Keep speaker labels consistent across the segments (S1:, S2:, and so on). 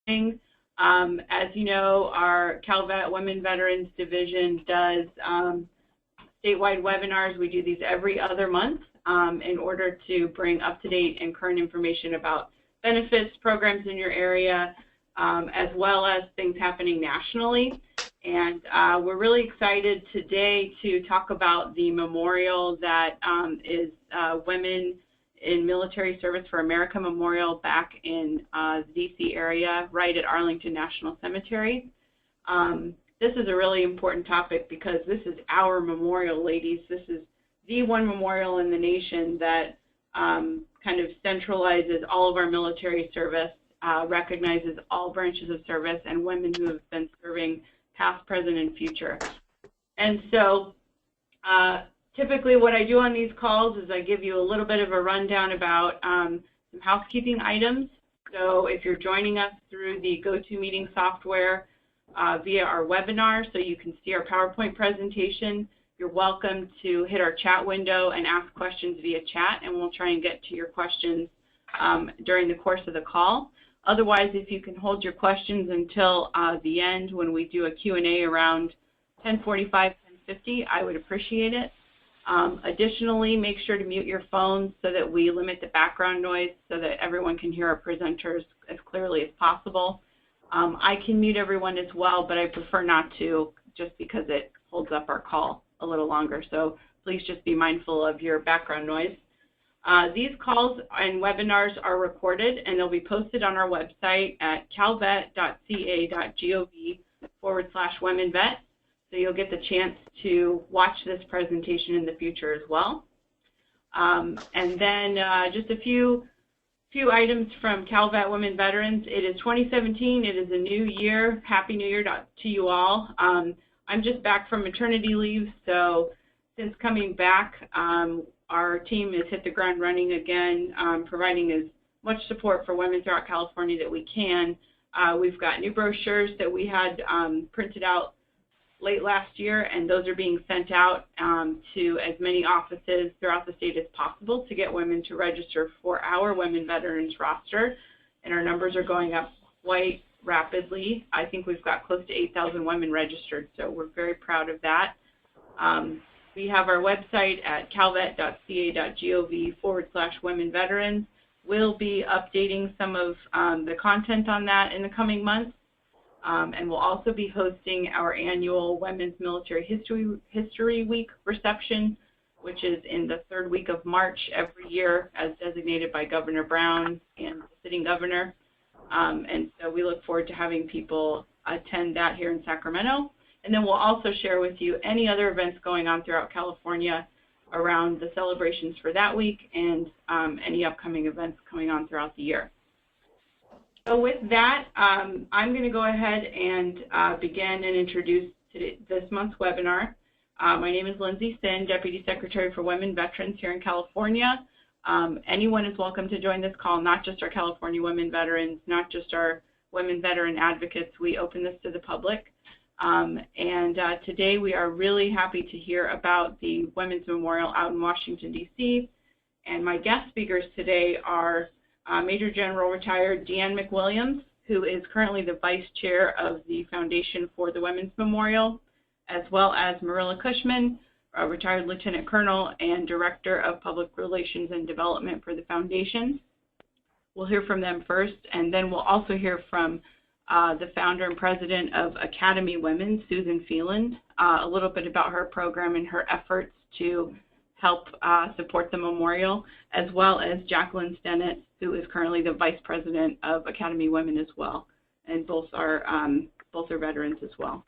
S1: As you know, our Calvet Women Veterans Division does statewide webinars. We do these every other month in order to bring up-to-date and current information about benefits, programs in your area, as well as things happening nationally. And we're really excited today to talk about the memorial that is Women in Military Service for America Memorial back in the DC area, right at Arlington National Cemetery. This is a really important topic because this is our memorial, ladies. This is the one memorial in the nation that kind of centralizes all of our military service, recognizes all branches of service and women who have been serving past, present, and future. And so typically what I do on these calls is I give you a little bit of a rundown about some housekeeping items. So if you're joining us through the GoToMeeting software via our webinar, so you can see our PowerPoint presentation, you're welcome to hit our chat window and ask questions via chat, and we'll try and get to your questions during the course of the call. Otherwise, if you can hold your questions until the end when we do a Q&A around 10:45, 10:50, I would appreciate it. Additionally, make sure to mute your phones so that we limit the background noise so that everyone can hear our presenters as clearly as possible. I can mute everyone as well, but I prefer not to just because it holds up our call a little longer. So please just be mindful of your background noise. These calls and webinars are recorded and they'll be posted on our website at calvet.ca.gov/womenvet. So you'll get the chance to watch this presentation in the future as well. And then just a few items from Calvet Women Veterans. It is 2017. It is a new year. Happy New Year to you all. I'm just back from maternity leave, so since coming back, our team has hit the ground running again, providing as much support for women throughout California that we can. We've got new brochures that we had printed out late last year, and those are being sent out to as many offices throughout the state as possible to get women to register for our Women Veterans roster, and our numbers are going up quite rapidly. I think we've got close to 8,000 women registered, so we're very proud of that. We have our website at calvet.ca.gov/womenveterans. We'll be updating some of the content on that in the coming months. And we'll also be hosting our annual Women's Military History Week reception, which is in the third week of March every year as designated by Governor Brown and the sitting governor. And so we look forward to having people attend that here in Sacramento. And then we'll also share with you any other events going on throughout California around the celebrations for that week and any upcoming events coming on throughout the year. So with that, I'm going to go ahead and begin and introduce this month's webinar. My name is Lindsay Sin, Deputy Secretary for Women Veterans here in California. Anyone is welcome to join this call, not just our California women veterans, not just our women veteran advocates. We open this to the public. Today we are really happy to hear about the Women's Memorial out in Washington, D.C. And my guest speakers today are Major General retired Deanne McWilliams, who is currently the Vice Chair of the Foundation for the Women's Memorial, as well as Marilla Cushman, a retired Lieutenant Colonel and Director of Public Relations and Development for the Foundation. We'll hear from them first, and then we'll also hear from the founder and president of Academy Women, Susan Phelan, a little bit about her program and her efforts to help support the memorial, as well as Jacqueline Stennett, who is currently the Vice President of Academy Women as well, and both are veterans as well.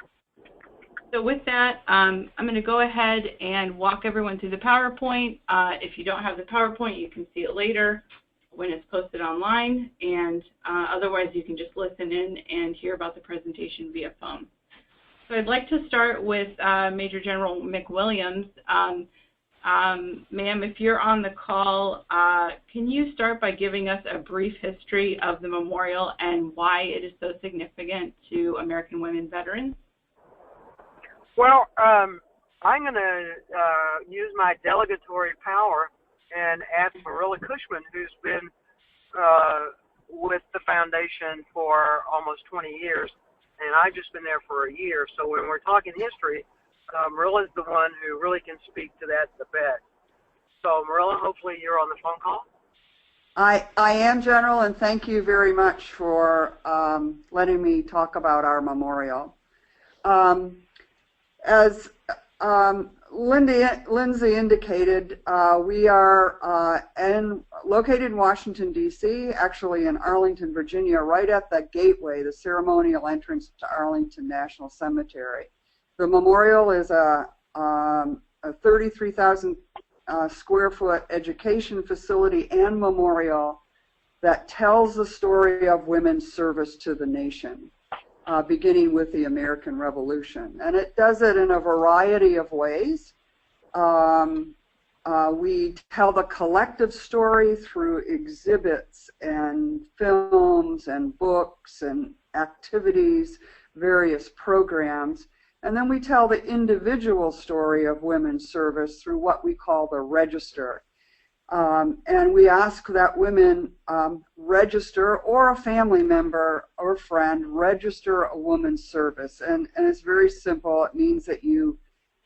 S1: So with that, I'm going to go ahead and walk everyone through the PowerPoint. If you don't have the PowerPoint, you can see it later when it's posted online, and otherwise you can just listen in and hear about the presentation via phone. So I'd like to start with Major General McWilliams. Ma'am, if you're on the call, can you start by giving us a brief history of the memorial and why it is so significant to American women veterans?
S2: Well, I'm going to use my delegatory power and ask Marilla Cushman, who's been with the foundation for almost 20 years, and I've just been there for a year. So when we're talking history, Marilla's the one who really can speak to that the best. So Marilla, hopefully you're on the phone call.
S3: I am, General, and thank you very much for letting me talk about our memorial. As Lindsay indicated, we are located in Washington, D.C., actually in Arlington, Virginia, right at the gateway, the ceremonial entrance to Arlington National Cemetery. The memorial is a 33,000 square foot education facility and memorial that tells the story of women's service to the nation, beginning with the American Revolution. And it does it in a variety of ways. We tell the collective story through exhibits and films and books and activities, various programs. And then we tell the individual story of women's service through what we call the register. And we ask that women register, or a family member or friend register a woman's service. And it's very simple. It means that you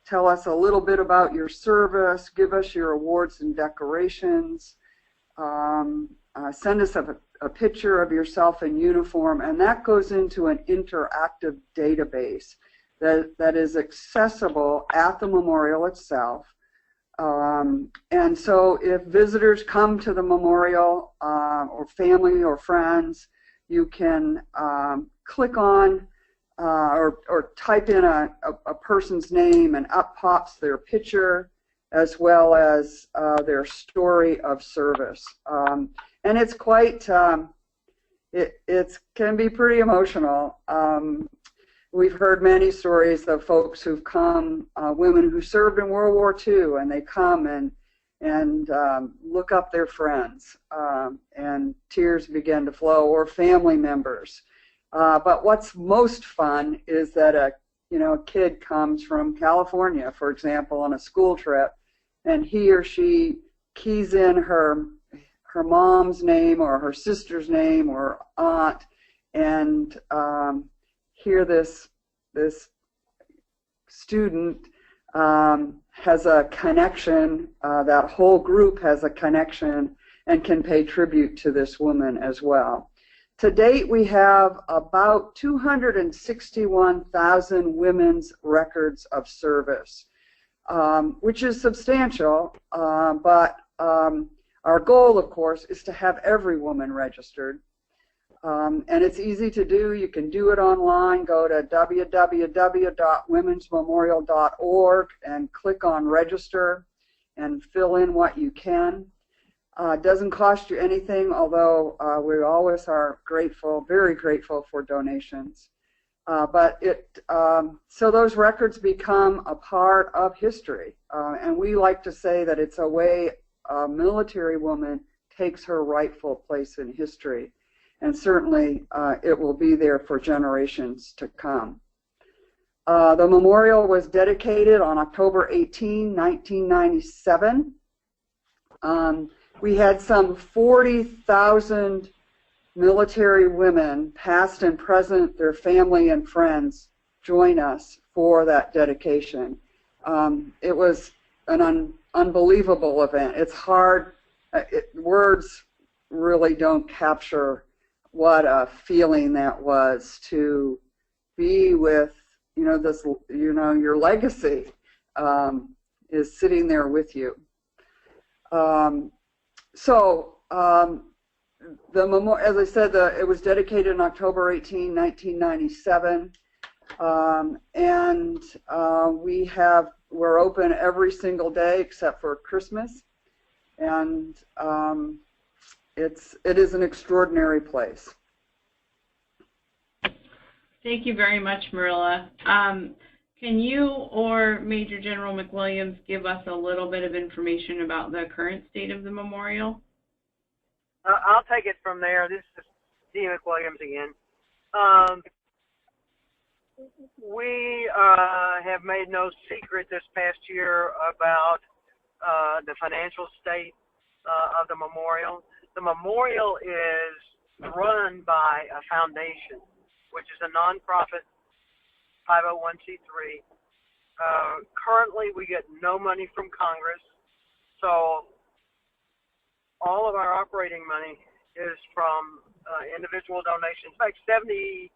S3: tell us a little bit about your service, give us your awards and decorations, send us a picture of yourself in uniform, and that goes into an interactive database that is accessible at the memorial itself. And so if visitors come to the memorial, or family or friends, you can click on or type in a person's name, and up pops their picture as well as their story of service. And it's quite, it can be pretty emotional. We've heard many stories of folks who've come, women who served in World War II, and they come and look up their friends, and tears begin to flow, or family members. But what's most fun is that a kid comes from California, for example, on a school trip, and he or she keys in her mom's name or her sister's name or aunt, and here this student has a connection, that whole group has a connection and can pay tribute to this woman as well. To date, we have about 261,000 women's records of service, which is substantial, but our goal, of course, is to have every woman registered. And it's easy to do. You can do it online. Go to www.womensmemorial.org and click on register and fill in what you can. It doesn't cost you anything, although we always are grateful, very grateful for donations. So those records become a part of history. And we like to say that it's a way a military woman takes her rightful place in history. And certainly it will be there for generations to come. The memorial was dedicated on October 18, 1997. We had some 40,000 military women, past and present, their family and friends, join us for that dedication. It was an unbelievable event. It's hard, words really don't capture what a feeling that was, to be with, this, your legacy is sitting there with you. The memorial, as I said, it was dedicated on October 18, 1997, and we're open every single day except for Christmas, and it is an extraordinary place.
S1: Thank you very much, Marilla. Can you or Major General McWilliams give us a little bit of information about the current state of the memorial?
S2: I'll take it from there. This is D. McWilliams again. We have made no secret this past year about the financial state of the memorial. The memorial is run by a foundation, which is a nonprofit 501c3. Currently, we get no money from Congress, so all of our operating money is from individual donations. In fact, 71%,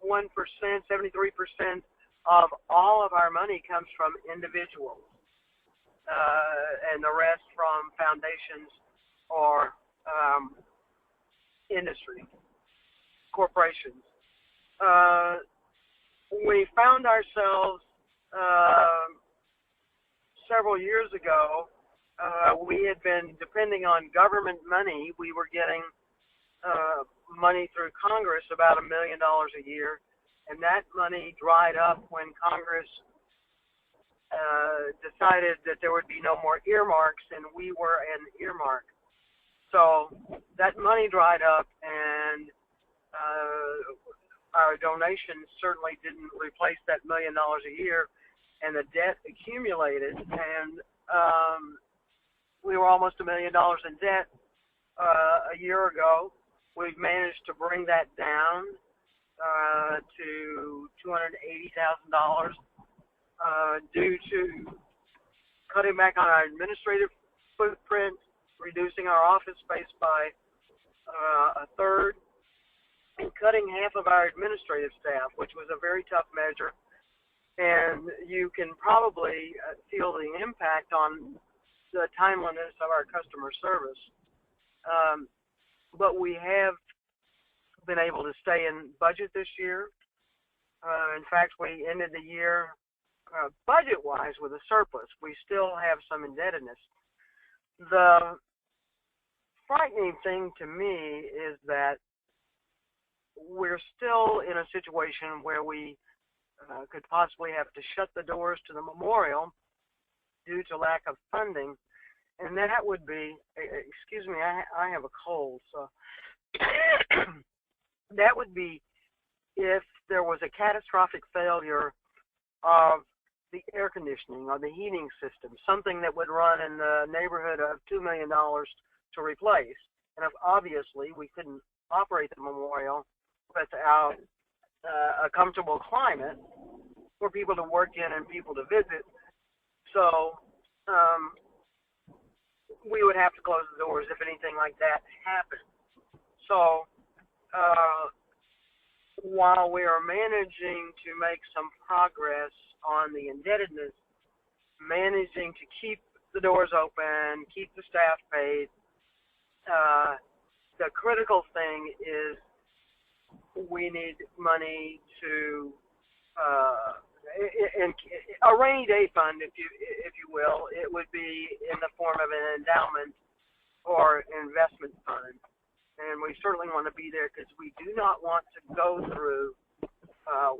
S2: 73% of all of our money comes from individuals, and the rest from foundations or industry, corporations. We found ourselves several years ago, we had been depending on government money. We were getting money through Congress, about $1 million a year, and that money dried up when Congress decided that there would be no more earmarks, and we were an earmark. So that money dried up, and our donations certainly didn't replace that $1 million a year, and the debt accumulated, and we were almost $1 million in debt a year ago. We've managed to bring that down to $280,000 due to cutting back on our administrative footprint, reducing our office space by a third, and cutting half of our administrative staff, which was a very tough measure. And you can probably feel the impact on the timeliness of our customer service. But we have been able to stay in budget this year. In fact, we ended the year budget-wise with a surplus. We still have some indebtedness. The frightening thing to me is that we're still in a situation where we could possibly have to shut the doors to the memorial due to lack of funding, and that would be, excuse me, I have a cold, so that would be if there was a catastrophic failure of the air conditioning or the heating system, something that would run in the neighborhood of $2 million to replace. And if obviously we couldn't operate the memorial without a comfortable climate for people to work in and people to visit. So we would have to close the doors if anything like that happened. So while we are managing to make some progress on the indebtedness, managing to keep the doors open, keep the staff paid, the critical thing is we need money to in a rainy day fund, if you will. It would be in the form of an endowment or investment fund, and we certainly want to be there because we do not want to go through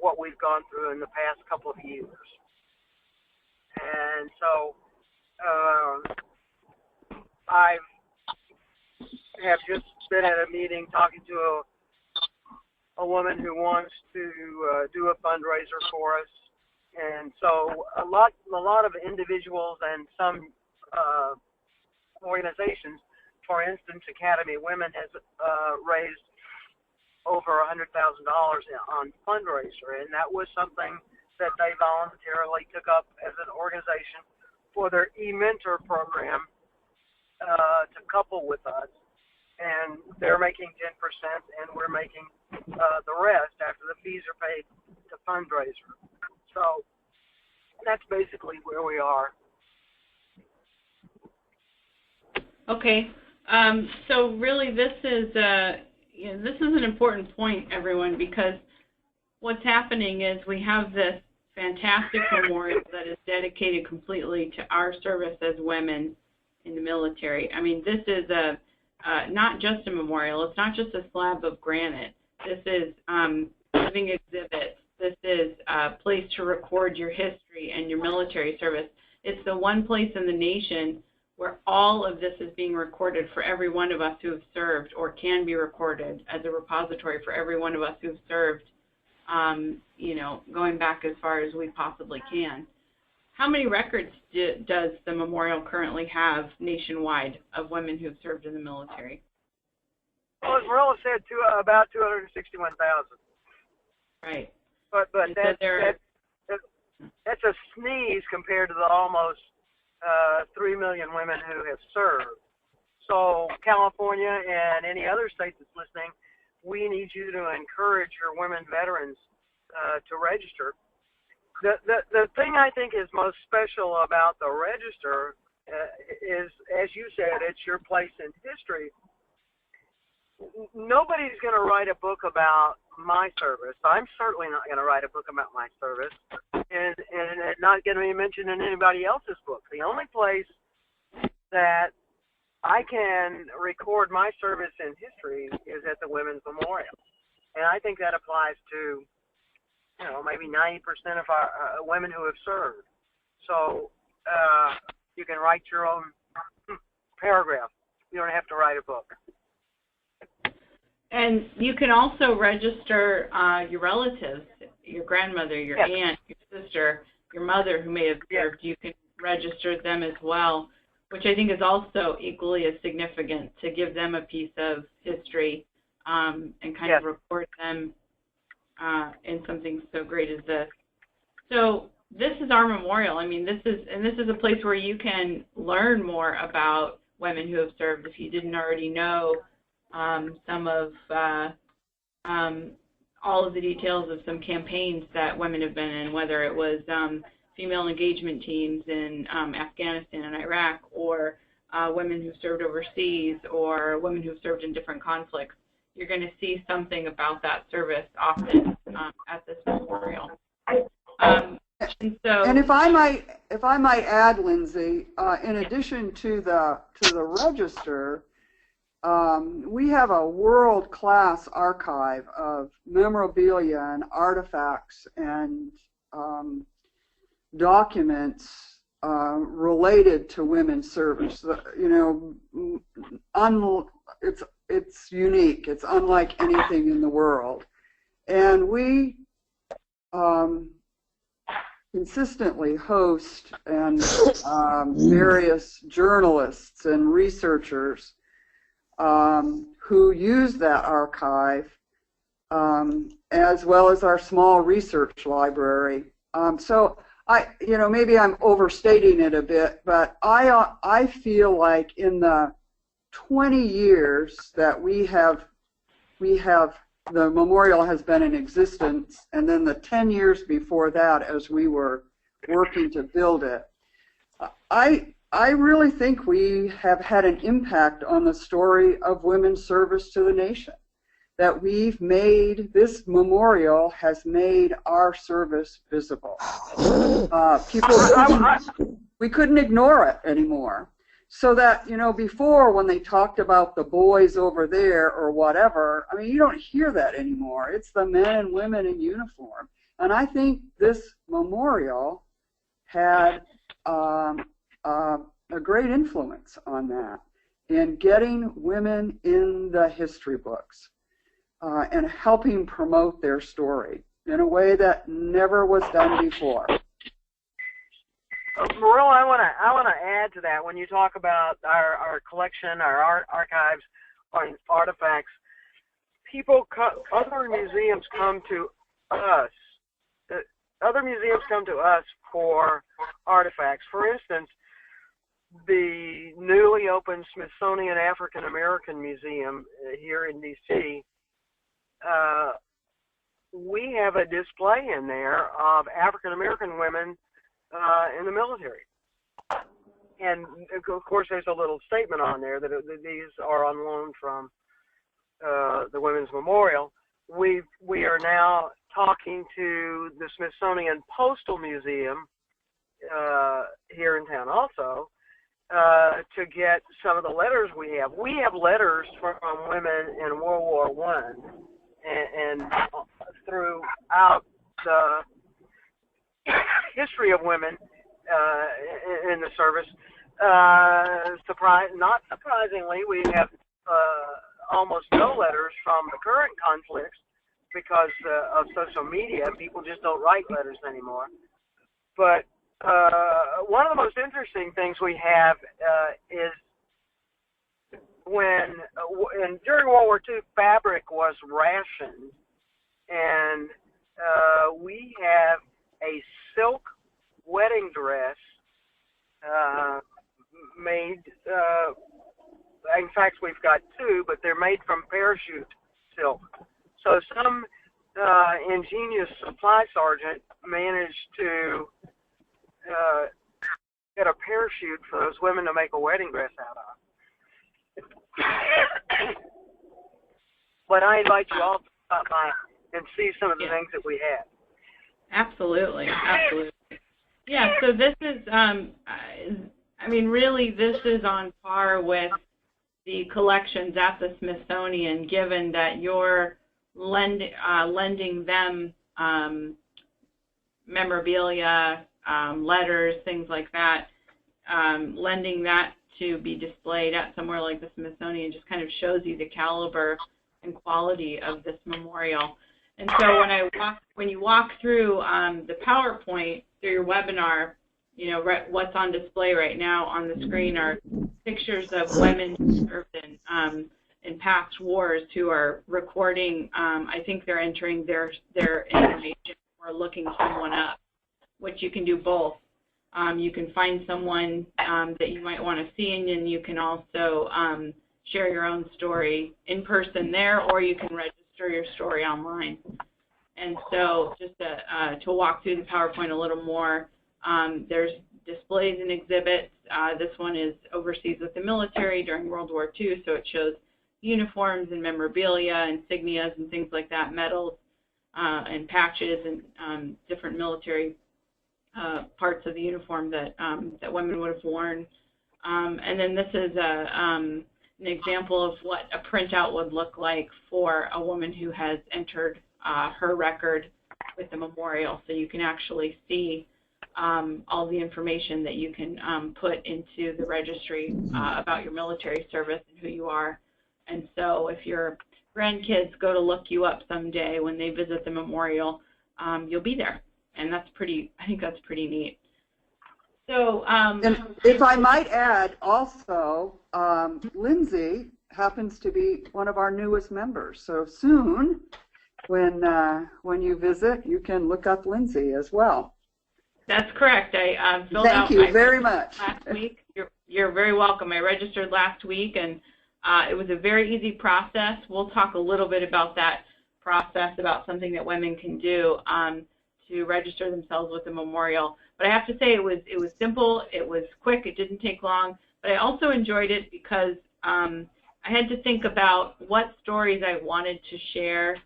S2: what we've gone through in the past couple of years. And so I have just been at a meeting talking to a woman who wants to do a fundraiser for us, and so a lot of individuals and some organizations, for instance, Academy of Women has raised over $100,000 on fundraiser, and that was something that they voluntarily took up as an organization for their e-mentor program to couple with us. And they're making 10%, and we're making the rest after the fees are paid to fundraiser. So that's basically where we are.
S1: Okay. So really, this is an important point, everyone, because what's happening is we have this fantastic memorial that is dedicated completely to our service as women in the military. I mean, this is not just a memorial. It's not just a slab of granite. This is living exhibits. This is a place to record your history and your military service. It's the one place in the nation where all of this is being recorded for every one of us who have served, or can be recorded as a repository for every one of us who have served, going back as far as we possibly can. How many records does the memorial currently have nationwide of women who have served in the military?
S2: Well, as Marilla said, about 261,000.
S1: Right.
S2: But
S1: And so
S2: that's a sneeze compared to the almost 3 million women who have served. So California and any other state that's listening, we need you to encourage your women veterans to register. The thing I think is most special about the register is, as you said, it's your place in history. Nobody's going to write a book about my service. I'm certainly not going to write a book about my service, and not going to be mentioned in anybody else's book. The only place that I can record my service in history is at the Women's Memorial, and I think that applies to, maybe 90% of our women who have served. So you can write your own paragraph. You don't have to write a book.
S1: And you can also register your relatives, your grandmother, your aunt, your sister, your mother who may have served. You can register them as well, which I think is also equally as significant, to give them a piece of history and kind of record them in something so great as this. So this is our memorial. I mean, this is a place where you can learn more about women who have served if you didn't already know some of all of the details of some campaigns that women have been in, whether it was female engagement teams in Afghanistan and Iraq, or women who've served overseas, or women who've served in different conflicts. You're going to see something about that service often at this memorial. And
S3: if I might add, Lindsay, in addition to the register, we have a world-class archive of memorabilia and artifacts and documents related to women's service. It's unique. It's unlike anything in the world, and we consistently host and various journalists and researchers who use that archive, as well as our small research library. So maybe I'm overstating it a bit, but I feel like in the 20 years that we have the memorial has been in existence, and then the 10 years before that as we were working to build it, I really think we have had an impact on the story of women's service to the nation. That this memorial has made our service visible. We couldn't ignore it anymore. So that, before when they talked about the boys over there or whatever, I mean, you don't hear that anymore. It's the men and women in uniform. And I think this memorial had a great influence on that in getting women in the history books and helping promote their story in a way that never was done before.
S2: Marilla, I want to add to that. When you talk about our collection, our archives, our artifacts, other museums come to us. Other museums come to us for artifacts. For instance, the newly opened Smithsonian African American Museum here in D.C., we have a display in there of African American women in the military. And of course there's a little statement on there that these are on loan from the Women's Memorial. We are now talking to the Smithsonian Postal Museum here in town also to get some of the letters we have. We have letters from women in World War I and throughout the history of women in the service. Not surprisingly, we have almost no letters from the current conflicts because of social media. People just don't write letters anymore. But one of the most interesting things we have is and during World War II, fabric was rationed, and we have a silk wedding dress made. In fact, we've got two, but they're made from parachute silk. So some ingenious supply sergeant managed to get a parachute for those women to make a wedding dress out of. But I invite you all to stop by and see some of the things that we have.
S1: Absolutely, absolutely. Yeah, so this is, really this is on par with the collections at the Smithsonian, given that you're lending them memorabilia, letters, things like that, lending that to be displayed at somewhere like the Smithsonian just kind of shows you the caliber and quality of this memorial. And so when you walk through the PowerPoint through your webinar, what's on display right now on the screen are pictures of women who served in past wars who are recording. I think they're entering their information or looking someone up, which you can do both. You can find someone that you might want to see, and then you can also share your own story in person there, or you can register your story online. And so just to walk through the PowerPoint a little more, there's displays and exhibits. This one is overseas with the military during World War II, so it shows uniforms and memorabilia, insignias and things like that, medals and patches and different military parts of the uniform that women would have worn. And then this is an example of what a printout would look like for a woman who has entered her record with the memorial. So you can actually see all the information that you can put into the registry about your military service and who you are. And so if your grandkids go to look you up someday when they visit the memorial, you'll be there. And I think that's pretty neat. So,
S3: and if I might add also, Lindsay happens to be one of our newest members. So soon, when you visit, you can look up Lindsay as well.
S1: That's correct. I filled out.
S3: Thank you very much.
S1: Last week. You're very welcome. I registered last week, and it was a very easy process. We'll talk a little bit about that process, about something that women can do to register themselves with the memorial. But I have to say it was simple, it was quick, it didn't take long, but I also enjoyed it because I had to think about what stories I wanted to share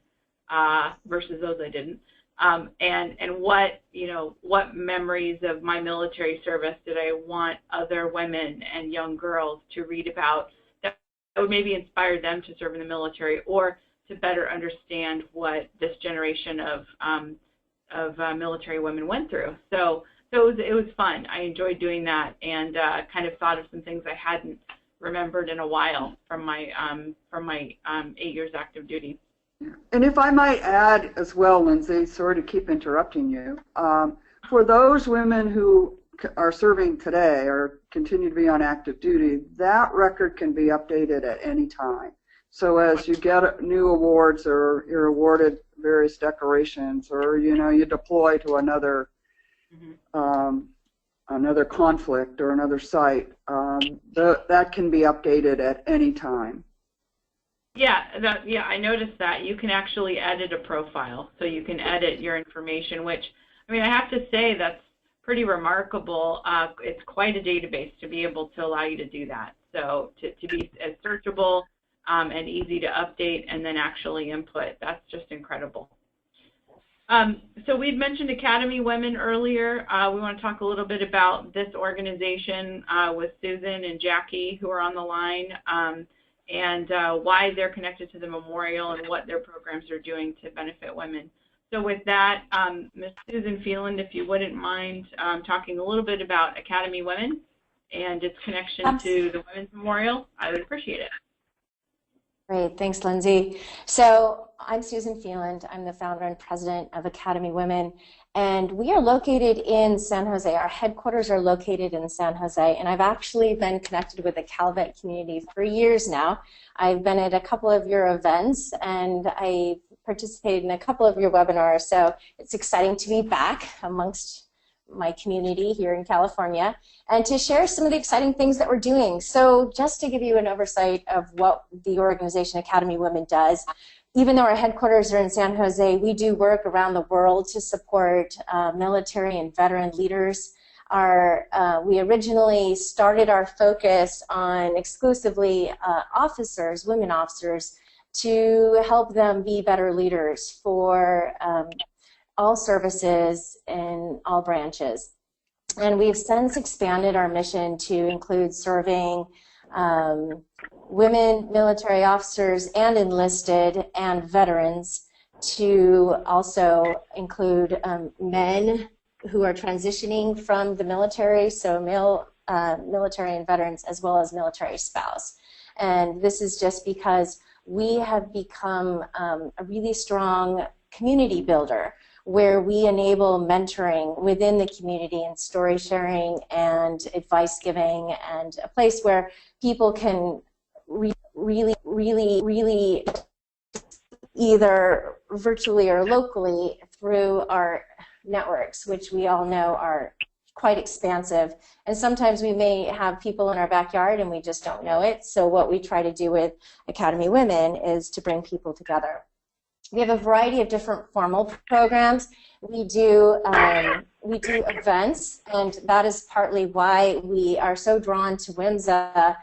S1: versus those I didn't, and what memories of my military service did I want other women and young girls to read about that would maybe inspire them to serve in the military or to better understand what this generation of military women went through. So it was fun. I enjoyed doing that, and kind of thought of some things I hadn't remembered in a while from my 8 years active duty.
S3: And if I might add as well, Lindsay, sorry to keep interrupting you, for those women who are serving today or continue to be on active duty, that record can be updated at any time. So as you get new awards or you're awarded various decorations, or you deploy to another another conflict or another site, that can be updated at any time.
S1: Yeah, I noticed that you can actually edit a profile, so you can edit your information, which I have to say that's pretty remarkable. It's quite a database to be able to allow you to do that. So to be as searchable and easy to update and then actually input, that's just incredible. So we've mentioned Academy Women earlier. We want to talk a little bit about this organization with Susan and Jackie, who are on the line, and why they're connected to the memorial and what their programs are doing to benefit women. So with that, Ms. Susan Phelan, if you wouldn't mind talking a little bit about Academy Women and its connection to the Women's Memorial, I would appreciate it.
S4: Great, thanks, Lindsay. So I'm Susan Phelan. I'm the founder and president of Academy Women, and we are located in San Jose. Our headquarters are located in San Jose, and I've actually been connected with the Calvet community for years now. I've been at a couple of your events, and I participated in a couple of your webinars, so it's exciting to be back amongst my community here in California and to share some of the exciting things that we're doing. So just to give you an oversight of what the organization Academy Women does, even though our headquarters are in San Jose, we do work around the world to support military and veteran leaders. We originally started our focus on exclusively officers, women officers, to help them be better leaders for all services in all branches. And we've since expanded our mission to include serving women military officers and enlisted and veterans, to also include men who are transitioning from the military, so military and veterans, as well as military spouse. And this is just because we have become a really strong community builder, where we enable mentoring within the community and story sharing and advice giving, and a place where people can really either virtually or locally through our networks, which we all know are quite expansive. And sometimes we may have people in our backyard and we just don't know it. So what we try to do with Academy Women is to bring people together. We have a variety of different formal programs. We do events, and that is partly why we are so drawn to WMSA.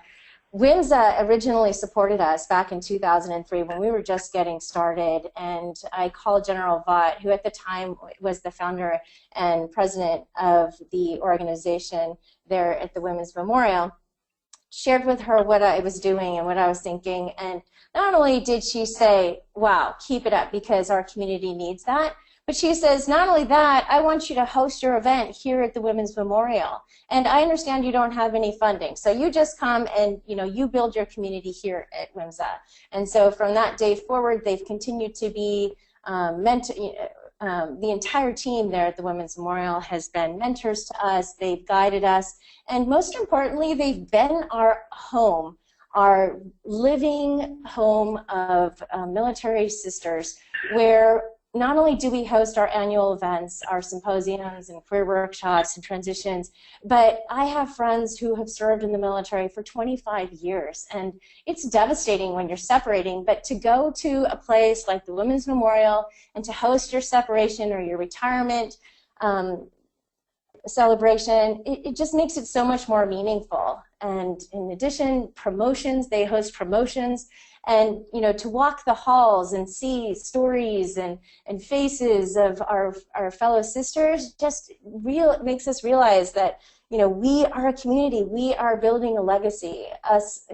S4: WMSA originally supported us back in 2003 when we were just getting started, and I called General Vaught, who at the time was the founder and president of the organization there at the Women's Memorial, shared with her what I was doing and what I was thinking, and not only did she say, wow, keep it up because our community needs that, but she says, not only that, I want you to host your event here at the Women's Memorial. And I understand you don't have any funding, so you just come and you build your community here at WMSA. And so from that day forward, they've continued to be the entire team there at the Women's Memorial has been mentors to us. They've guided us, and most importantly, they've been our home, our living home of military sisters, where not only do we host our annual events, our symposiums and career workshops and transitions, but I have friends who have served in the military for 25 years, and it's devastating when you're separating, but to go to a place like the Women's Memorial and to host your separation or your retirement celebration, it just makes it so much more meaningful. And in addition, promotions, they host promotions, and to walk the halls and see stories and faces of our fellow sisters just makes us realize that we are a community, we are building a legacy, us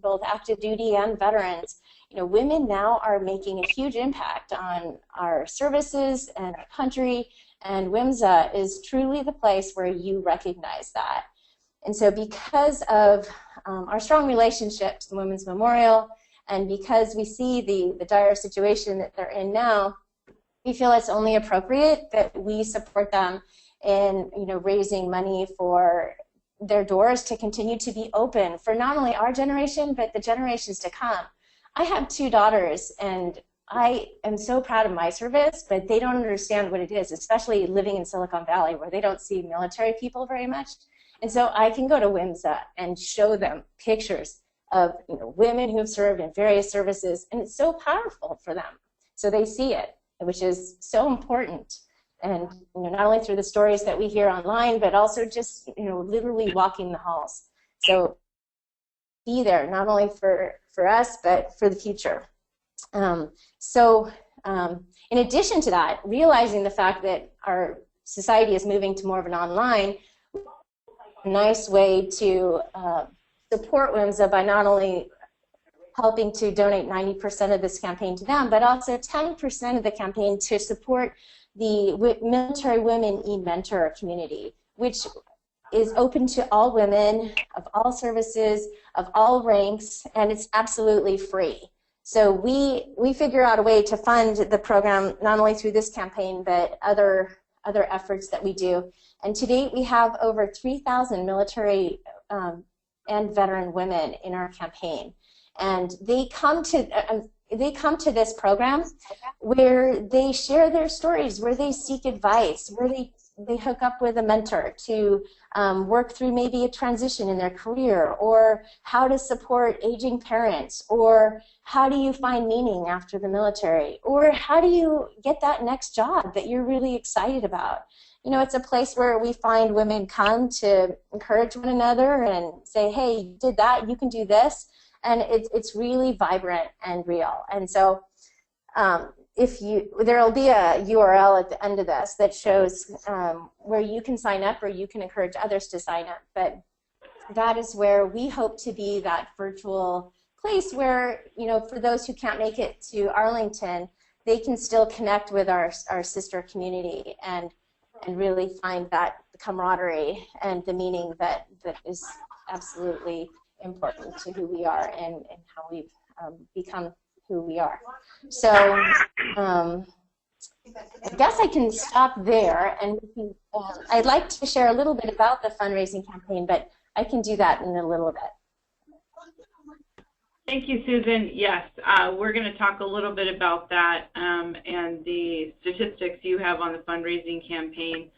S4: both active duty and veterans. Women now are making a huge impact on our services and our country, and WMSA is truly the place where you recognize that. And so because of our strong relationship to the Women's Memorial, and because we see the dire situation that they're in now, we feel it's only appropriate that we support them in raising money for their doors to continue to be open for not only our generation, but the generations to come. I have 2 daughters, and I am so proud of my service, but they don't understand what it is, especially living in Silicon Valley where they don't see military people very much. And so I can go to WMSA and show them pictures of women who have served in various services, and it's so powerful for them. So they see it, which is so important. And not only through the stories that we hear online, but also just literally walking the halls. So be there not only for us, but for the future. In addition to that, realizing the fact that our society is moving to more of an online, a nice way to support WMSA by not only helping to donate 90% of this campaign to them, but also 10% of the campaign to support the Military Women e-Mentor community, which is open to all women of all services, of all ranks, and it's absolutely free. So we figure out a way to fund the program not only through this campaign, but other efforts that we do. And to date, we have over 3,000 military and veteran women in our campaign. And they come to this program where they share their stories, where they seek advice, where they hook up with a mentor to work through maybe a transition in their career, or how to support aging parents, or how do you find meaning after the military, or how do you get that next job that you're really excited about. You know, it's a place where we find women come to encourage one another and say, hey, you did that, you can do this. And it's really vibrant and real. And so there will be a URL at the end of this that shows where you can sign up or you can encourage others to sign up. But that is where we hope to be that virtual place where, you know, for those who can't make it to Arlington, they can still connect with our sister community and really find that camaraderie and the meaning that is absolutely important to who we are and how we've become who we are. So I guess I can stop there, and I'd like to share a little bit about the fundraising campaign, but I can do that in a little bit.
S1: Thank you, Susan. Yes, we're going to talk a little bit about that and the statistics you have on the fundraising campaign.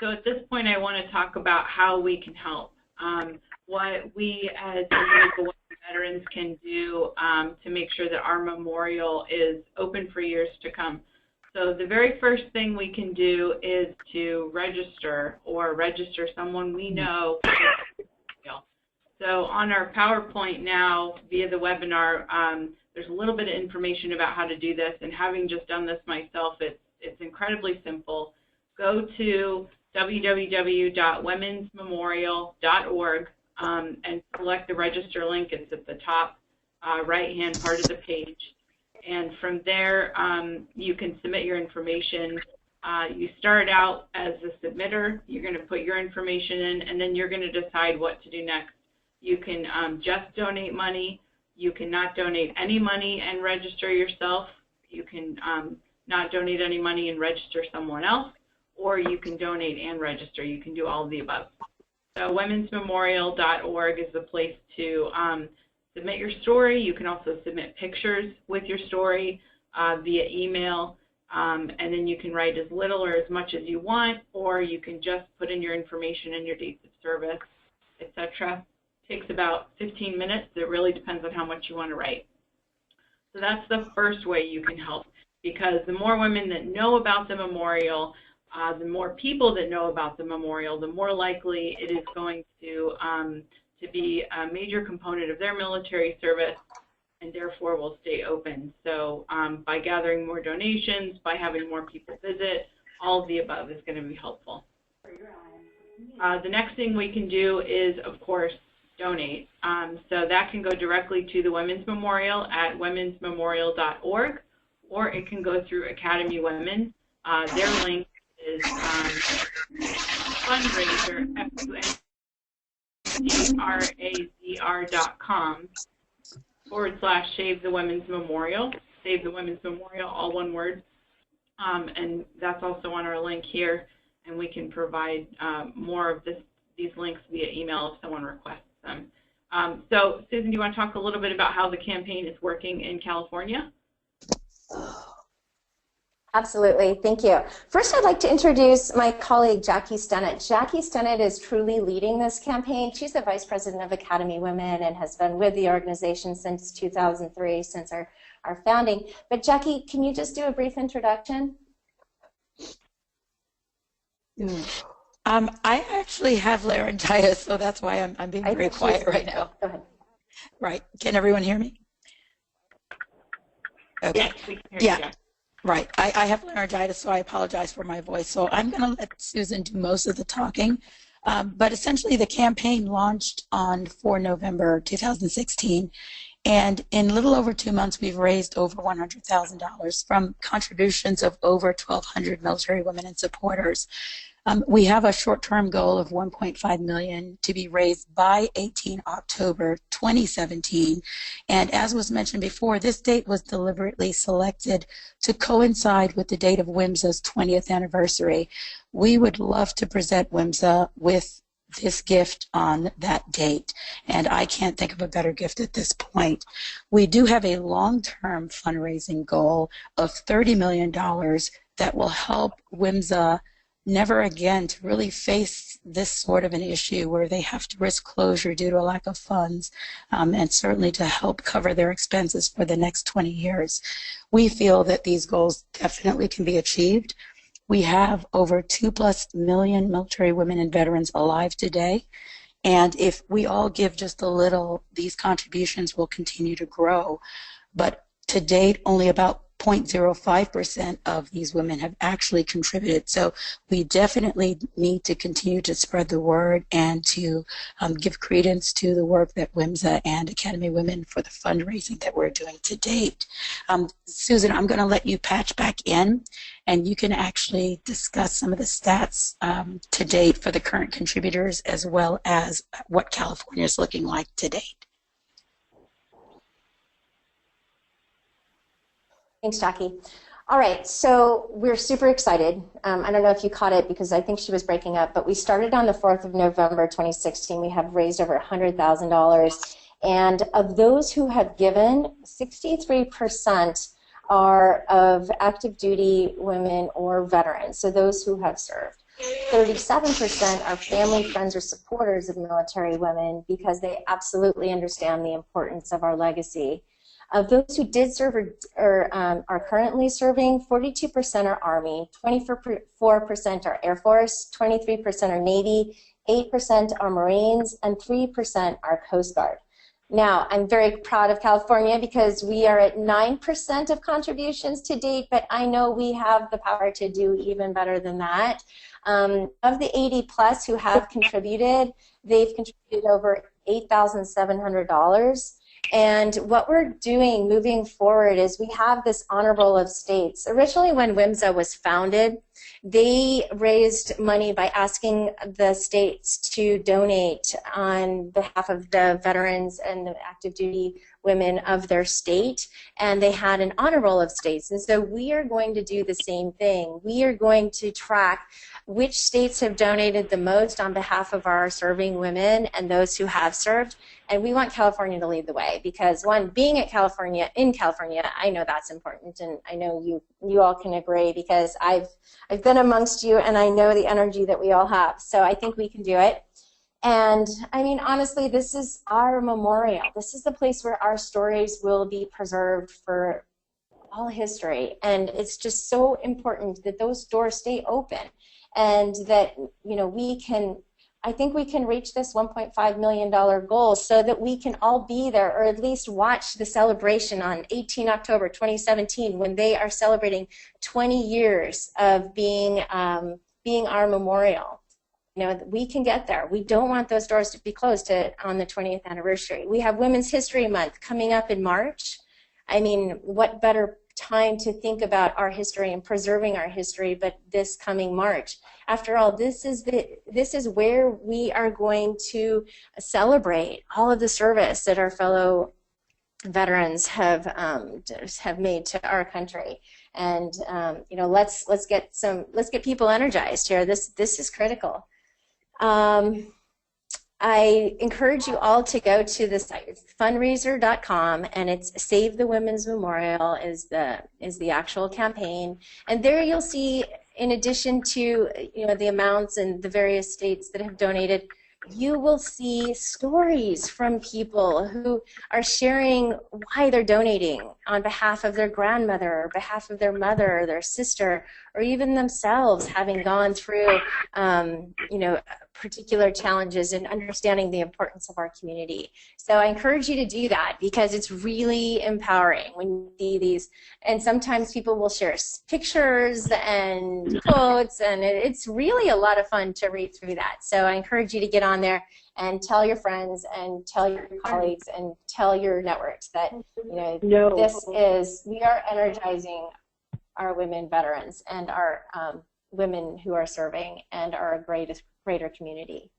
S1: So at this point, I want to talk about how we can help. What we as American veterans can do to make sure that our memorial is open for years to come. So the very first thing we can do is to register someone we know. So on our PowerPoint now, via the webinar, there's a little bit of information about how to do this, and having just done this myself, it's incredibly simple. Go to www.womensmemorial.org and select the register link. It's at the top right-hand part of the page. And from there, you can submit your information. You start out as a submitter. You're going to put your information in, and then you're going to decide what to do next. You can just donate money. You can not donate any money and register yourself. You can not donate any money and register someone else, or you can donate and register. You can do all of the above. So womensmemorial.org is the place to submit your story. You can also submit pictures with your story via email, and then you can write as little or as much as you want, or you can just put in your information and your dates of service, etc. Takes about 15 minutes. It really depends on how much you want to write. So that's the first way you can help, because the more women that know about the memorial, the more people that know about the memorial, the more likely it is going to be a major component of their military service, and therefore will stay open. So by gathering more donations, by having more people visit, all of the above is going to be helpful. The next thing we can do is, of course, donate. So that can go directly to the Women's Memorial at womensmemorial.org, or it can go through Academy Women. Their link is fundraiser, FUNDRAZR.com/Save the Women's Memorial. Save the Women's Memorial, all one word. And that's also on our link here, and we can provide more of these links via email if someone requests them. So, Susan, do you want to talk a little bit about how the campaign is working in California?
S4: Absolutely, thank you. First, I'd like to introduce my colleague, Jackie Stennett. Jackie Stennett is truly leading this campaign. She's the Vice President of Academy Women and has been with the organization since 2003, since our founding. But Jackie, can you just do a brief introduction?
S5: I actually have laryngitis, so that's why I'm being very quiet right now.
S4: Go ahead.
S5: Right. Can everyone hear me? Okay.
S1: Yes, we can hear you.
S5: Right. I have laryngitis, so I apologize for my voice. So I'm going to let Susan do most of the talking. But essentially, the campaign launched on 4 November 2016. And in a little over 2 months, we've raised over $100,000 from contributions of over 1,200 military women and supporters. We have a short-term goal of $1.5 million to be raised by 18 October 2017. And as was mentioned before, this date was deliberately selected to coincide with the date of WMSA's 20th anniversary. We would love to present WMSA with this gift on that date, and I can't think of a better gift at this point. We do have a long-term fundraising goal of $30 million that will help WMSA never again to really face this sort of an issue where they have to risk closure due to a lack of funds, and certainly to help cover their expenses for the next 20 years. We feel that these goals definitely can be achieved. We have over 2+ million military women and veterans alive today, and if we all give just a little, these contributions will continue to grow. But to date, only about 0.05% of these women have actually contributed. So we definitely need to continue to spread the word and to give credence to the work that WMSA and Academy Women for the fundraising that we're doing to date. Susan, I'm going to let you patch back in, and you can actually discuss some of the stats to date for the current contributors, as well as what California is looking like to date.
S4: Thanks, Jackie. All right, so we're super excited. I don't know if you caught it because I think she was breaking up, but we started on the 4th of November 2016. We have raised over $100,000. And of those who have given, 63% are of active duty women or veterans, so those who have served. 37% are family, friends, or supporters of military women because they absolutely understand the importance of our legacy. Of those who did serve or are currently serving, 42% are Army, 24% are Air Force, 23% are Navy, 8% are Marines, and 3% are Coast Guard. Now, I'm very proud of California because we are at 9% of contributions to date, but I know we have the power to do even better than that. Of the 80+ who have contributed, they've contributed over $8,700. And what we're doing moving forward is we have this honor roll of states. Originally, when WMSA was founded, they raised money by asking the states to donate on behalf of the veterans and the active duty women of their state, and they had an honor roll of states. And so we are going to do the same thing. We are going to track which states have donated the most on behalf of our serving women and those who have served. And we want California to lead the way because, one, being in California, I know that's important, and I know you all can agree because I've been amongst you and I know the energy that we all have. So I think we can do it. And I mean, honestly, this is our memorial. This is the place where our stories will be preserved for all history. And it's just so important that those doors stay open and that, you know, I think we can reach this $1.5 million goal so that we can all be there or at least watch the celebration on 18 October 2017 when they are celebrating 20 years of being our memorial. You know, we can get there. We don't want those doors to be closed on the 20th anniversary. We have Women's History Month coming up in March. I mean, what better time to think about our history and preserving our history but this coming March. After all, this is where we are going to celebrate all of the service that our fellow veterans have made to our country. And you know, let's get people energized here. This is critical. I encourage you all to go to the site. It's fundraiser.com, and it's Save the Women's Memorial is the actual campaign. And there you'll see, in addition to, you know, the amounts and the various states that have donated, you will see stories from people who are sharing why they're donating on behalf of their grandmother or behalf of their mother or their sister, or even themselves having gone through you know, particular challenges and understanding the importance of our community. So I encourage you to do that because it's really empowering when you see these. And sometimes people will share pictures and quotes, and it's really a lot of fun to read through that. So I encourage you to get on there and tell your friends and tell your colleagues and tell your networks that, you know, we are energizing our women veterans and our women who are serving and are a greater community.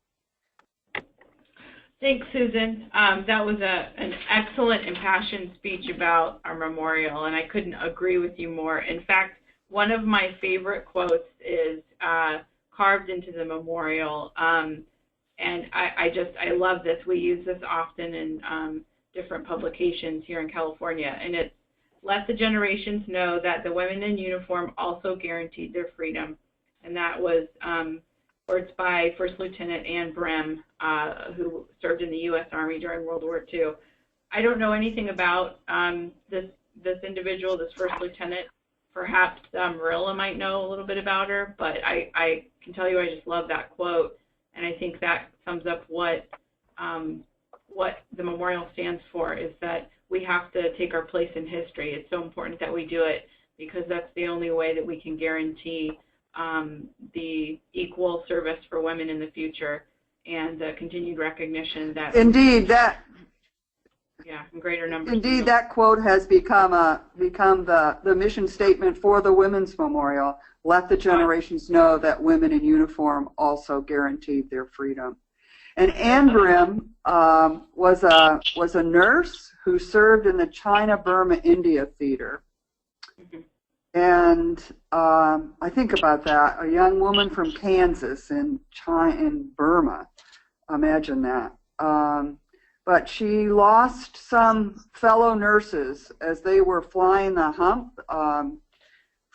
S1: Thanks, Susan. That was an excellent impassioned speech about our memorial, and I couldn't agree with you more. In fact, one of my favorite quotes is carved into the memorial, and I love this. We use this often in different publications here in California, and it's, "Let the generations know that the women in uniform also guaranteed their freedom." And that was words by First Lieutenant Ann Brem, who served in the U.S. Army during World War II. I don't know anything about this individual, this First Lieutenant. Perhaps Marilla might know a little bit about her, but I can tell you I just love that quote, and I think that sums up what the memorial stands for, is that we have to take our place in history. It's so important that we do it, because that's the only way that we can guarantee the equal service for women in the future, and the continued recognition that in greater numbers.
S3: Indeed, that quote has become the mission statement for the Women's Memorial. Let the generations know that women in uniform also guaranteed their freedom. And Ann Brim was a nurse who served in the China-Burma-India theater.
S1: Mm-hmm.
S3: And I think about that, a young woman from Kansas in Burma. Imagine that. But she lost some fellow nurses as they were flying the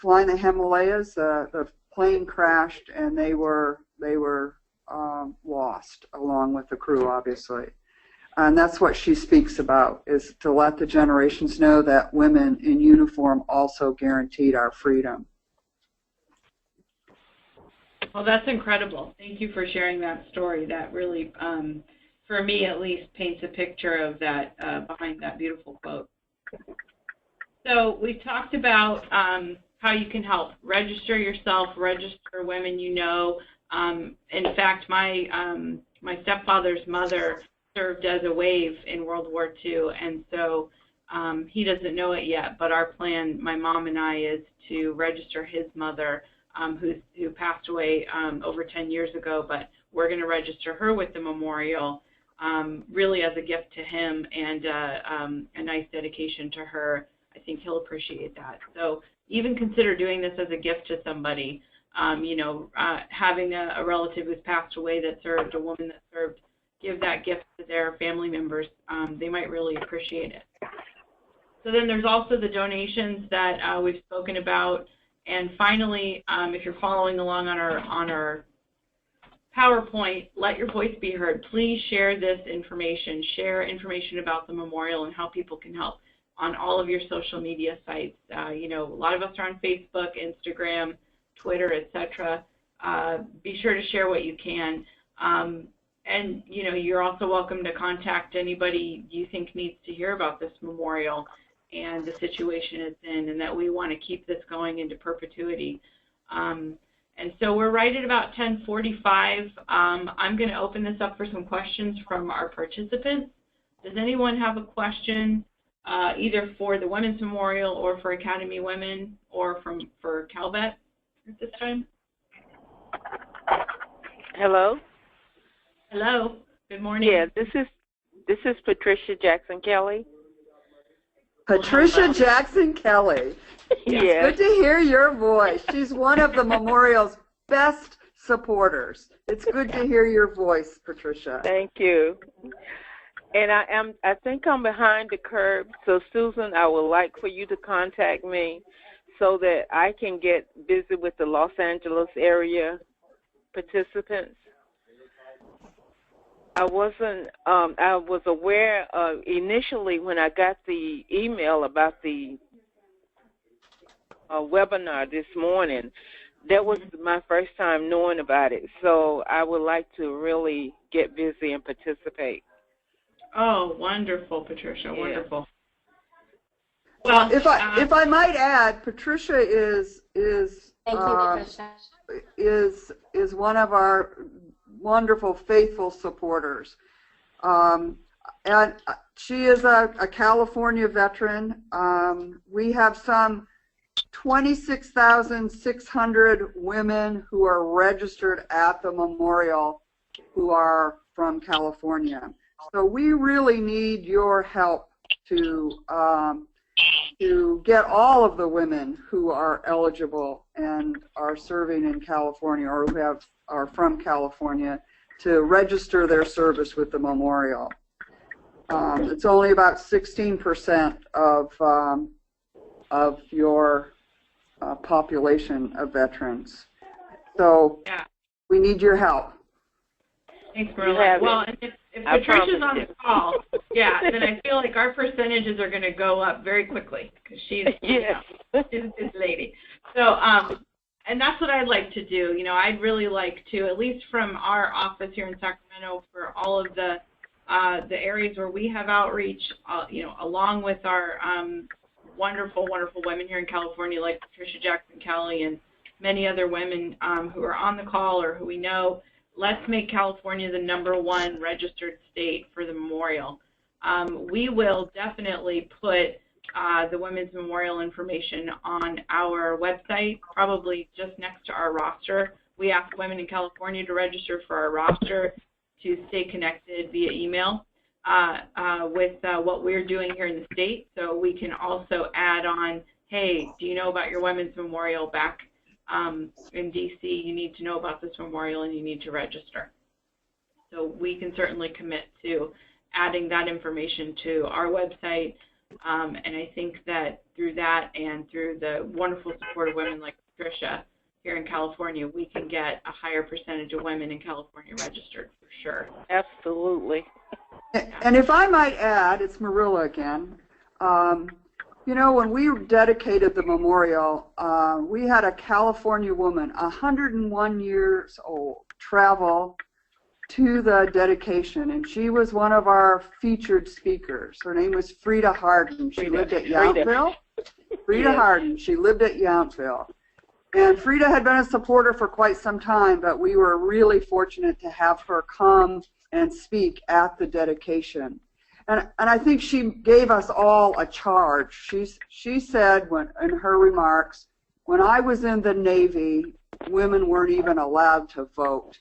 S3: Himalayas. The plane crashed, and they were lost along with the crew, obviously. And that's what she speaks about, is to let the generations know that women in uniform also guaranteed our freedom.
S1: Well, that's incredible. Thank you for sharing that story. That really, for me at least, paints a picture of that, behind that beautiful quote. So we've talked about how you can help. Register yourself, register women you know. In fact, my stepfather's mother served as a wave in World War II, and so he doesn't know it yet, but our plan, my mom and I, is to register his mother, who passed away over 10 years ago, but we're going to register her with the memorial, really as a gift to him and a nice dedication to her. I think he'll appreciate that. So even consider doing this as a gift to somebody. Having a relative who's passed away that served, a woman that served, give that gift to their family members. They might really appreciate it. So then there's also the donations that we've spoken about. And finally, if you're following along on our PowerPoint, let your voice be heard. Please share this information. Share information about the memorial and how people can help on all of your social media sites. A lot of us are on Facebook, Instagram, Twitter, etc. Be sure to share what you can. And you're also welcome to contact anybody you think needs to hear about this memorial and the situation it's in, and that we want to keep this going into perpetuity. And so we're right at about 10:45. I'm going to open this up for some questions from our participants. Does anyone have a question, either for the Women's Memorial or for Academy Women or for Calvet at this time?
S6: Hello.
S1: Hello. Good morning.
S6: Yeah, this is Patricia Jackson Kelly.
S3: Patricia Jackson Kelly.
S6: Yes.
S3: Good to hear your voice. She's one of the memorial's best supporters. It's good to hear your voice, Patricia.
S6: Thank you. And I think I'm behind the curve. So Susan, I would like for you to contact me so that I can get busy with the Los Angeles area participants. I was aware initially when I got the email about the webinar this morning. That was my first time knowing about it. So I would like to really get busy and participate.
S1: Oh, wonderful, Patricia. Yeah. Wonderful.
S3: Well, if I might add, Patricia is
S4: Thank you, Patricia.
S3: is one of our wonderful, faithful supporters. And she is a California veteran. We have some 26,600 women who are registered at the memorial who are from California. So we really need your help to get all of the women who are eligible and are serving in California or who are from California to register their service with the memorial. It's only about 16% of your population of veterans. So
S1: yeah.
S3: We need your help.
S1: Thanks, Marilla. Well, and if Patricia's on the call, yeah, then I feel like our percentages are going to go up very quickly because she's,
S6: yes.
S1: She's this lady. So, and that's what I'd like to do. You know, I'd really like to, at least from our office here in Sacramento, for all of the areas where we have outreach, you know, along with our wonderful, wonderful women here in California, like Patricia Jackson Kelly and many other women who are on the call or who we know. Let's make California the #1 registered state for the memorial. We will definitely put the Women's Memorial information on our website, probably just next to our roster. We ask women in California to register for our roster to stay connected via email with what we're doing here in the state. So we can also add on, hey, do you know about your Women's Memorial back in DC? You need to know about this memorial and you need to register. So we can certainly commit to adding that information to our website. And I think that through that and through the wonderful support of women like Patricia here in California, we can get a higher percentage of women in California registered for sure.
S6: Absolutely.
S3: And if I might add, it's Marilla again. You know, when we dedicated the memorial, we had a California woman, 101 years old, travel to the dedication, and she was one of our featured speakers. Her name was Frida Harden. She lived at Yountville. Frida Harden. She lived at Yountville. And Frida had been a supporter for quite some time, but we were really fortunate to have her come and speak at the dedication. And I think she gave us all a charge. She said in her remarks, when I was in the Navy, women weren't even allowed to vote.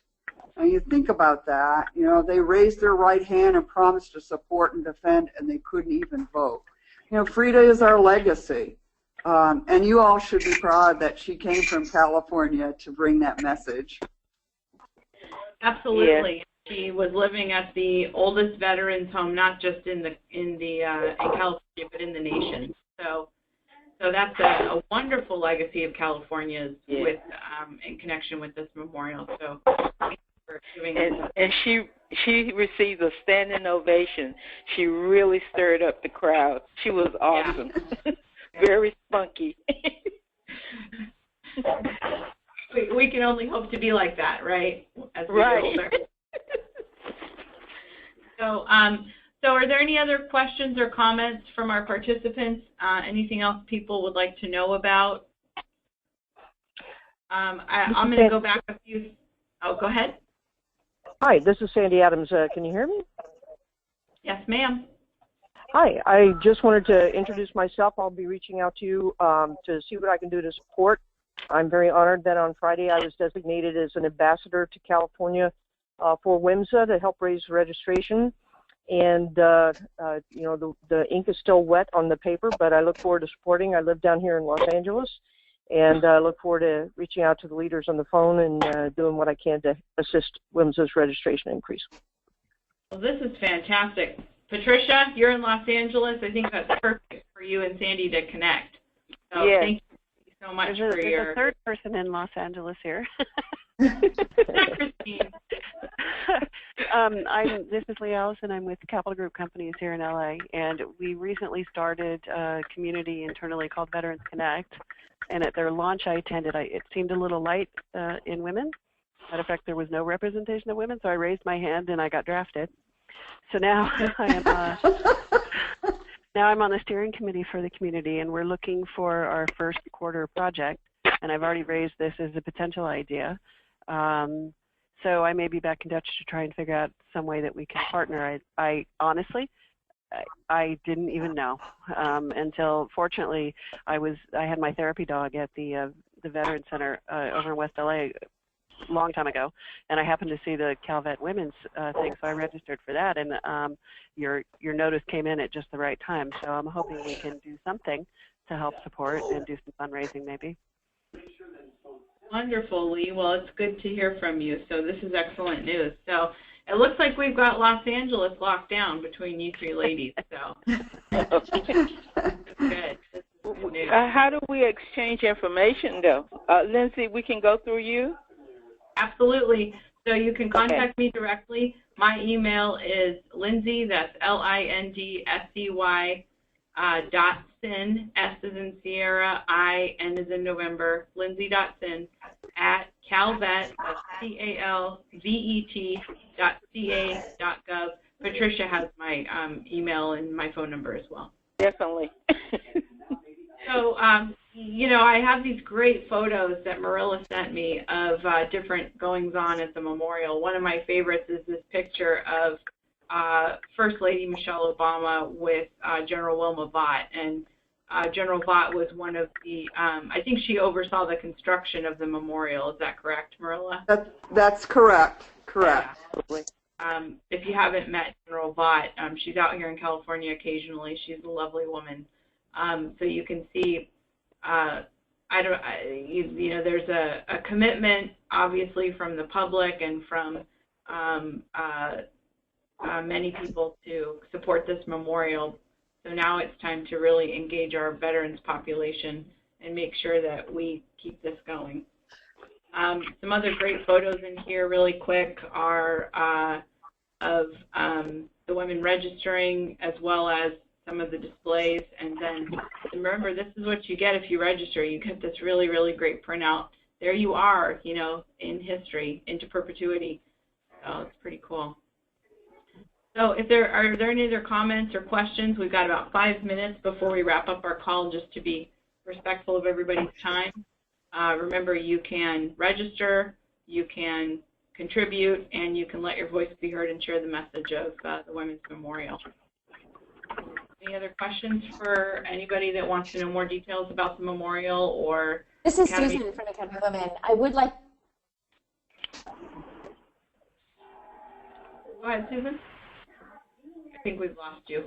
S3: And you think about that, you know, they raised their right hand and promised to support and defend, and they couldn't even vote. You know, Frida is our legacy. And you all should be proud that she came from California to bring that message.
S1: Absolutely. Yes. She was living at the oldest veterans home, not just in California, but in the nation. So that's a wonderful legacy of California's with in connection with this memorial. So thank you for giving us.
S6: And she received a standing ovation. She really stirred up the crowd. She was awesome. Yeah. Very spunky.
S1: we can only hope to be like that, right? As we
S6: get
S1: older. So are there any other questions or comments from our participants? Anything else people would like to know about? I'm going to go back a few. Oh, go ahead.
S7: Hi, this is Sandy Adams. Can you hear me?
S1: Yes, ma'am.
S7: Hi, I just wanted to introduce myself. I'll be reaching out to you to see what I can do to support. I'm very honored that on Friday I was designated as an ambassador to California for WMSA to help raise registration. And, you know, the ink is still wet on the paper, but I look forward to supporting. I live down here in Los Angeles, and I look forward to reaching out to the leaders on the phone and doing what I can to assist WMSA's registration increase.
S1: Well, this is fantastic. Patricia, you're in Los Angeles. I think that's perfect for you and Sandy to connect. So thank you so much for your...
S8: There's a third person in Los Angeles here.
S1: Christine.
S8: This is Lee Allison. I'm with Capital Group Companies here in LA, and we recently started a community internally called Veterans Connect. And at their launch I attended, it seemed a little light in women. Matter of fact, there was no representation of women, so I raised my hand and I got drafted. So now I'm on the steering committee for the community, and we're looking for our first quarter project. And I've already raised this as a potential idea. So I may be back in touch to try and figure out some way that we can partner. I honestly, I didn't even know until, fortunately, I had my therapy dog at the Veteran Center over in West LA a long time ago, and I happened to see the Calvet Women's thing, so I registered for that, and your notice came in at just the right time. So I'm hoping we can do something to help support and do some fundraising, maybe.
S1: Wonderful, Lee. Well, it's good to hear from you. So this is excellent news. So it looks like we've got Los Angeles locked down between you three ladies. So that's good. This is good news.
S6: How do we exchange information, though? Lindsay, we can go through you?
S1: Absolutely. So you can contact me directly. My email is Lindsay, that's LINDSEY, .sin, S as in Sierra, I, N as in November, Lindsay.sin, at calvet, that's calvet.ca.gov. Patricia has my email and my phone number as well.
S6: Definitely.
S1: So, you know, I have these great photos that Marilla sent me of different goings-on at the memorial. One of my favorites is this picture of First Lady Michelle Obama with General Wilma Vaught. And General Vaught was one of the, I think she oversaw the construction of the memorial. Is that correct, Marilla?
S3: That's correct. Correct.
S1: Yeah. If you haven't met General Vaught, she's out here in California occasionally. She's a lovely woman. So you can see, you know, there's a commitment, obviously, from the public and from many people to support this memorial. So now it's time to really engage our veterans population and make sure that we keep this going. Some other great photos in here really quick are of the women registering, as well as some of the displays. And then remember, this is what you get if you register. You get this really, really great printout. There you are, you know, in history, into perpetuity. So it's pretty cool. So if are there any other comments or questions? We've got about 5 minutes before we wrap up our call, just to be respectful of everybody's time. Remember, you can register, you can contribute, and you can let your voice be heard and share the message of the Women's Memorial. Any other questions for anybody that wants to know more details about the memorial or
S4: This is Academy? Susan from Academy Women. I would like...
S1: Go ahead, Susan. I think we've lost you.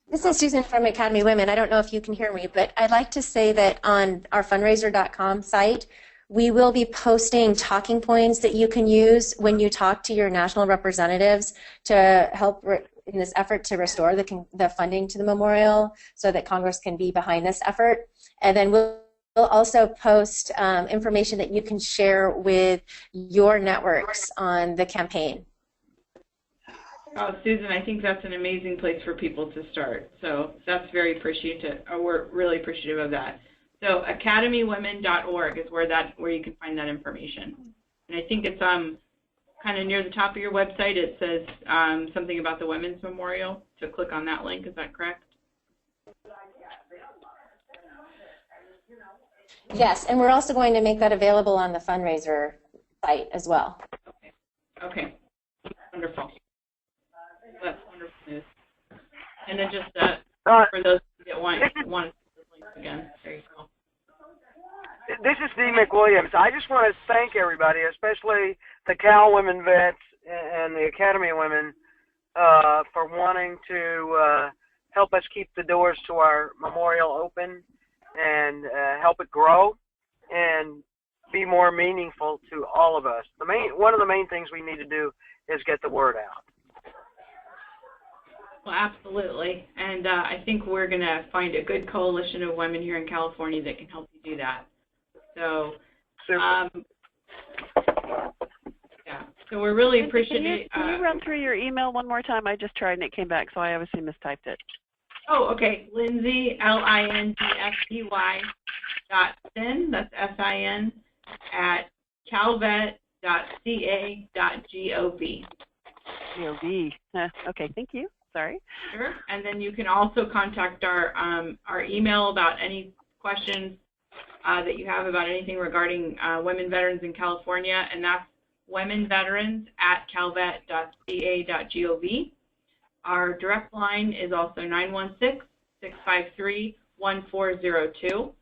S4: This is Susan from Academy Women. I don't know if you can hear me, but I'd like to say that on our fundraiser.com site, we will be posting talking points that you can use when you talk to your national representatives to help in this effort to restore the funding to the memorial so that Congress can be behind this effort. And then we'll also post information that you can share with your networks on the campaign.
S1: Oh, Susan, I think that's an amazing place for people to start. So that's very appreciative. We're really appreciative of that. So academywomen.org is where you can find that information. And I think it's kind of near the top of your website. It says something about the Women's Memorial. So click on that link. Is that correct?
S4: Yes, and we're also going to make that available on the fundraiser site as well.
S1: Okay. Wonderful. That's wonderful news. And then just for those that want to see the links again, there you go.
S2: This is Steve McWilliams. I just want to thank everybody, especially the Cal Women Vets and the Academy Women, for wanting to help us keep the doors to our memorial open and help it grow and be more meaningful to all of us. One of the main things we need to do is get the word out.
S1: Well, absolutely. And I think we're going to find a good coalition of women here in California that can help you do that. So, yeah. So we're really appreciative.
S8: Can you run through your email one more time? I just tried and it came back, so I obviously mistyped it.
S1: Oh, okay. Lindsay, LINDSEY .sin, that's SIN, at calvet.ca.gov.
S8: GOV. Okay, thank you. Sorry.
S1: Sure. And then you can also contact our email about any questions that you have about anything regarding women veterans in California, and that's womenveterans@calvet.ca.gov. Our direct line is also 916-653-1402.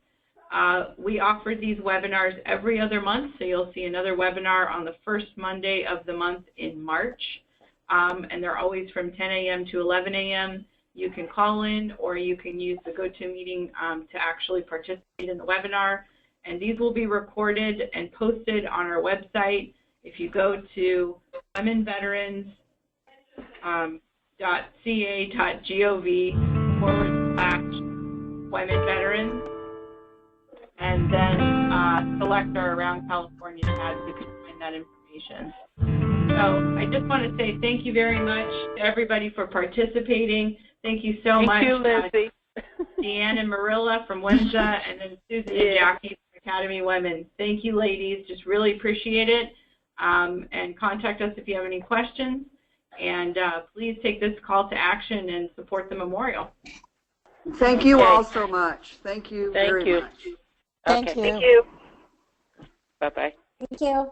S1: We offer these webinars every other month, so you'll see another webinar on the first Monday of the month in March. And they're always from 10 a.m. to 11 a.m. You can call in or you can use the GoToMeeting to actually participate in the webinar. And these will be recorded and posted on our website. If you go to womenveterans.ca.gov/women-veterans, and then select our Around California tab, you can find that information. So I just want to say thank you very much to everybody for participating. Thank you so much.
S6: Thank you, Lindsay.
S1: Deanne and Marilla from WIMSA, and then Susan and Jackie from Academy Women. Thank you, ladies. Just really appreciate it. And contact us if you have any questions. And please take this call to action and support the memorial.
S3: Thank you all so much. Thank you very much.
S4: Thank you.
S6: Thank you. Bye-bye.
S4: Thank you.